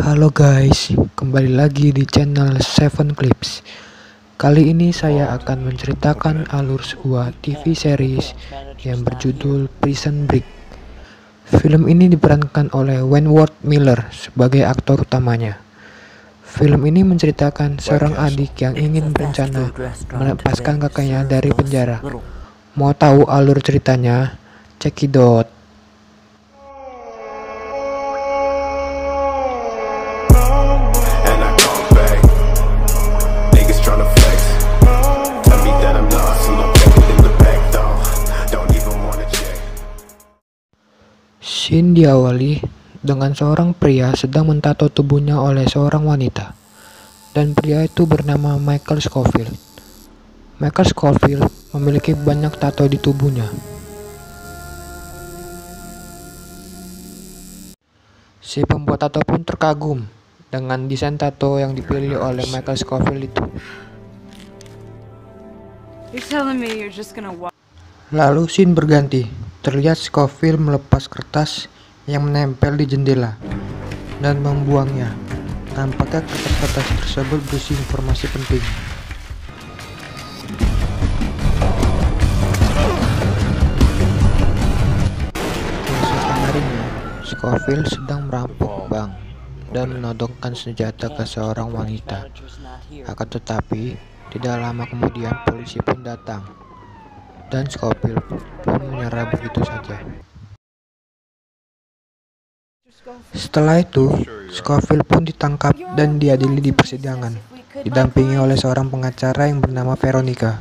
Halo guys, kembali lagi di channel Seven Clips. Kali ini saya akan menceritakan alur sebuah TV series yang berjudul Prison Break. Film ini diperankan oleh Wentworth Miller sebagai aktor utamanya. Film ini menceritakan seorang adik yang ingin berencana melepaskan kakaknya dari penjara. Mau tahu alur ceritanya? Cekidot. Scene diawali dengan seorang pria sedang mentato tubuhnya oleh seorang wanita, dan pria itu bernama Michael Scofield. Michael Scofield memiliki banyak tato di tubuhnya. Si pembuat tato pun terkagum dengan desain tato yang dipilih oleh Michael Scofield itu. Lalu scene berganti. Terlihat Scofield melepas kertas yang menempel di jendela dan membuangnya. Tampaknya kertas-kertas tersebut berisi informasi penting. Keesokan harinya, Scofield sedang merampok bank dan menodongkan senjata ke seorang wanita. Akan tetapi, tidak lama kemudian polisi pun datang, dan Scofield pun menyerah begitu saja. Setelah itu, Scofield pun ditangkap dan diadili di persidangan, didampingi oleh seorang pengacara yang bernama Veronica.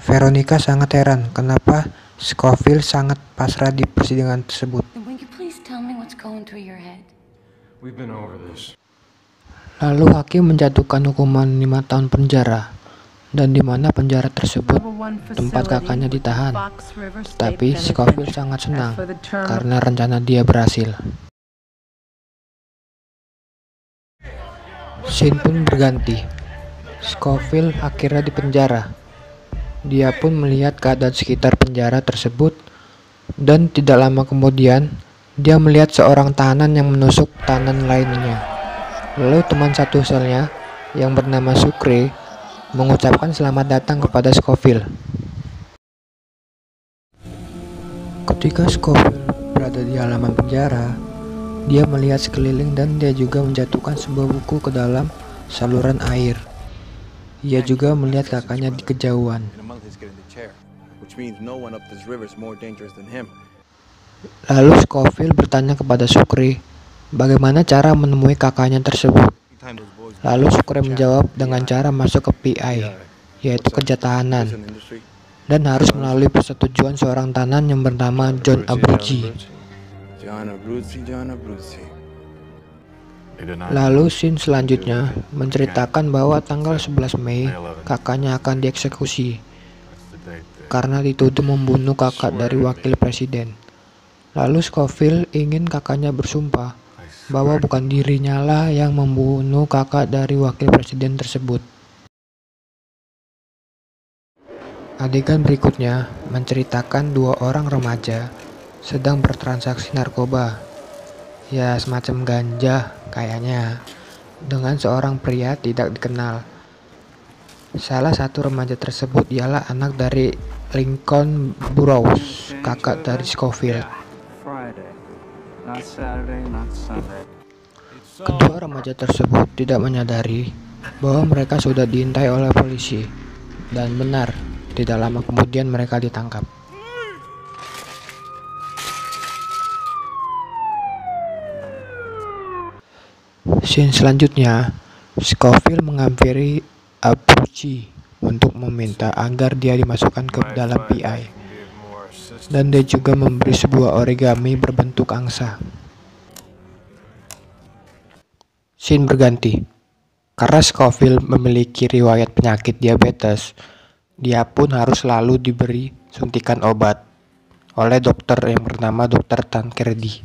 Veronica sangat heran kenapa Scofield sangat pasrah di persidangan tersebut. Lalu hakim menjatuhkan hukuman 5 tahun penjara, dan di mana penjara tersebut tempat kakaknya ditahan. Tapi Scofield sangat senang karena rencana dia berhasil. Scene pun berganti. Scofield akhirnya dipenjara. Dia pun melihat keadaan sekitar penjara tersebut, dan tidak lama kemudian dia melihat seorang tahanan yang menusuk tahanan lainnya. Lalu teman satu selnya yang bernama Sucre mengucapkan selamat datang kepada Scofield. Ketika Scofield berada di halaman penjara, dia melihat sekeliling dan dia juga menjatuhkan sebuah buku ke dalam saluran air. Ia juga melihat kakaknya di kejauhan. Lalu Scofield bertanya kepada Sucre bagaimana cara menemui kakaknya tersebut. Lalu Sucre menjawab dengan cara masuk ke PI, yaitu kerja tahanan, dan harus melalui persetujuan seorang tahanan yang bernama John Abruzzi. Lalu scene selanjutnya menceritakan bahwa tanggal 11 Mei kakaknya akan dieksekusi karena dituduh membunuh kakak dari wakil presiden. Lalu Scofield ingin kakaknya bersumpah bahwa bukan dirinya lah yang membunuh kakak dari wakil presiden tersebut. Adegan berikutnya menceritakan 2 orang remaja sedang bertransaksi narkoba, ya semacam ganja kayaknya, dengan seorang pria tidak dikenal. Salah satu remaja tersebut ialah anak dari Lincoln Burrows, kakak dari Scofield. Kedua remaja tersebut tidak menyadari bahwa mereka sudah diintai oleh polisi, dan benar, tidak lama kemudian mereka ditangkap. Scene selanjutnya, Scofield menghampiri Abruzzi untuk meminta agar dia dimasukkan ke dalam PI, dan dia juga memberi sebuah origami berbentuk angsa. Scene berganti. Karena Scofield memiliki riwayat penyakit diabetes, dia pun harus selalu diberi suntikan obat oleh dokter yang bernama Dr. Tancredi.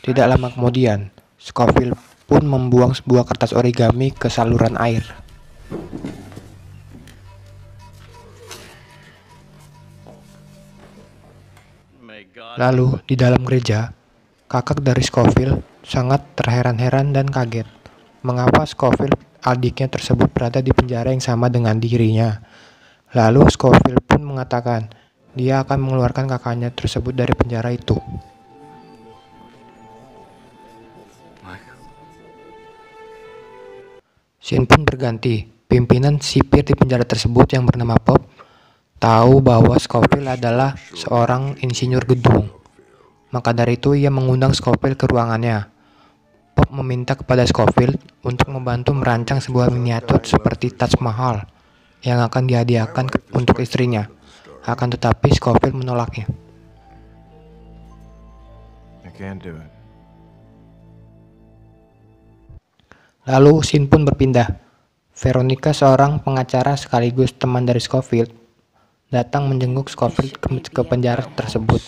Tidak lama kemudian, Scofield pun membuang sebuah kertas origami ke saluran air. Lalu di dalam gereja, kakak dari Scofield sangat terheran-heran dan kaget. Mengapa Scofield, adiknya tersebut, berada di penjara yang sama dengan dirinya? Lalu Scofield pun mengatakan dia akan mengeluarkan kakaknya tersebut dari penjara itu. Scene pun berganti. Pimpinan sipir di penjara tersebut yang bernama Pop tahu bahwa Scofield adalah seorang insinyur gedung. Maka dari itu ia mengundang Scofield ke ruangannya. Pop meminta kepada Scofield untuk membantu merancang sebuah miniatur seperti Taj Mahal yang akan dihadiahkan untuk istrinya. Akan tetapi Scofield menolaknya. Lalu scene pun berpindah. Veronica, seorang pengacara sekaligus teman dari Scofield, datang menjenguk Scofield ke penjara tersebut.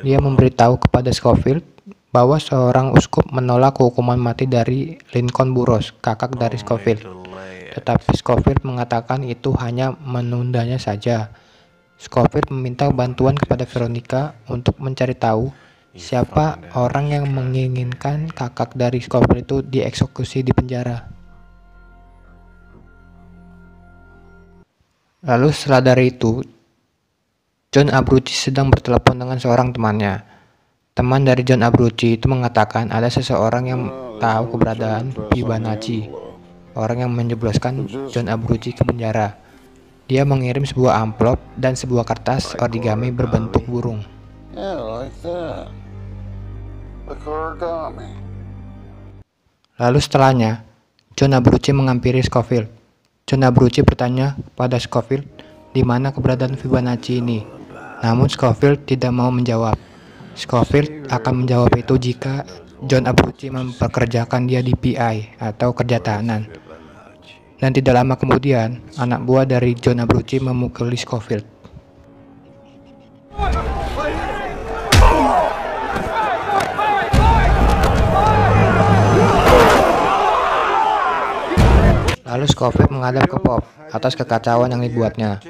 Dia memberitahu kepada Scofield bahwa seorang uskup menolak hukuman mati dari Lincoln Burroughs, kakak dari Scofield. Tetapi Scofield mengatakan itu hanya menundanya saja. Scofield meminta bantuan kepada Veronica untuk mencari tahu siapa orang yang menginginkan kakak dari Scofield itu dieksekusi di penjara. Lalu setelah dari itu, John Abruzzese sedang bertelepon dengan seorang temannya. Teman dari John Abruzzese itu mengatakan ada seseorang yang tahu keberadaan Fibonacci, orang yang menjebloskan John Abruzzese ke penjara. Dia mengirim sebuah amplop dan sebuah kertas origami berbentuk burung. Lalu setelahnya, John Abruzzese menghampiri Scofield. John Abruzzese bertanya kepada Scofield di mana keberadaan Fibonacci ini. Namun Scofield tidak mau menjawab. Scofield akan menjawab itu jika John Abruzzese mempekerjakan dia di PI atau kerja tahanan. Dan tidak lama kemudian, anak buah dari John Abruzzese memukuli Scofield. Lalu Scofield menghadap ke Pop atas kekacauan yang dibuatnya.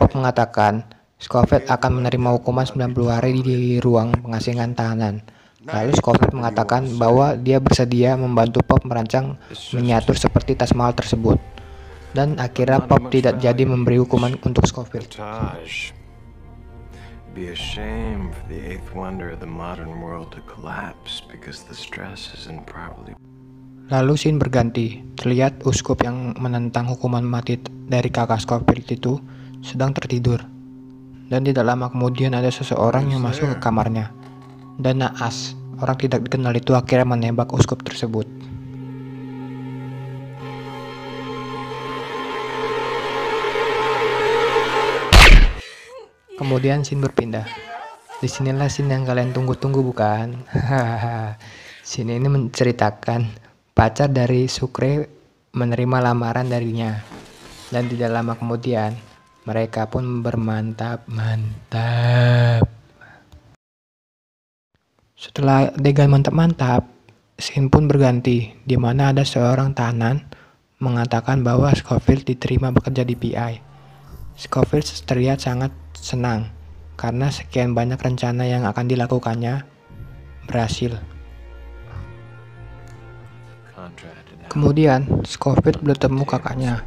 Pop mengatakan Scofield akan menerima hukuman 90 hari di ruang pengasingan tahanan. Lalu Scofield mengatakan bahwa dia bersedia membantu Pop merancang miniatur seperti Taj Mahal tersebut. Dan akhirnya Pop tidak jadi memberi hukuman untuk Scofield. Be a shame for the eighth wonder of the modern world to collapse because the stress isn't properly. Lalu scene berganti. Terlihat uskup yang menentang hukuman mati dari kakak Scofield itu sedang tertidur. Dan tidak lama kemudian ada seseorang yang masuk ke kamarnya. Dan naas, orang tidak dikenal itu akhirnya menembak uskup tersebut. Kemudian scene berpindah. Disinilah scene yang kalian tunggu-tunggu, bukan? Scene ini menceritakan pacar dari Sucre menerima lamaran darinya. Dan tidak lama kemudian mereka pun bermantap-mantap. Setelah adegan mantap-mantap, scene pun berganti, di mana ada seorang tahanan mengatakan bahwa Scofield diterima bekerja di PI. Scofield terlihat sangat senang karena sekian banyak rencana yang akan dilakukannya berhasil. Kemudian Scofield bertemu kakaknya.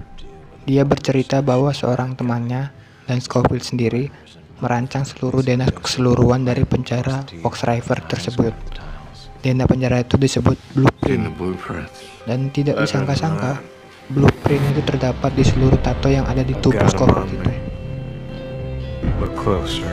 Dia bercerita bahwa seorang temannya dan Scofield sendiri merancang seluruh denah keseluruhan dari penjara Fox River tersebut. Denah penjara itu disebut Blueprint. Dan tidak disangka-sangka, blueprint itu terdapat di seluruh tato yang ada di tubuh Scofield itu. Look closer.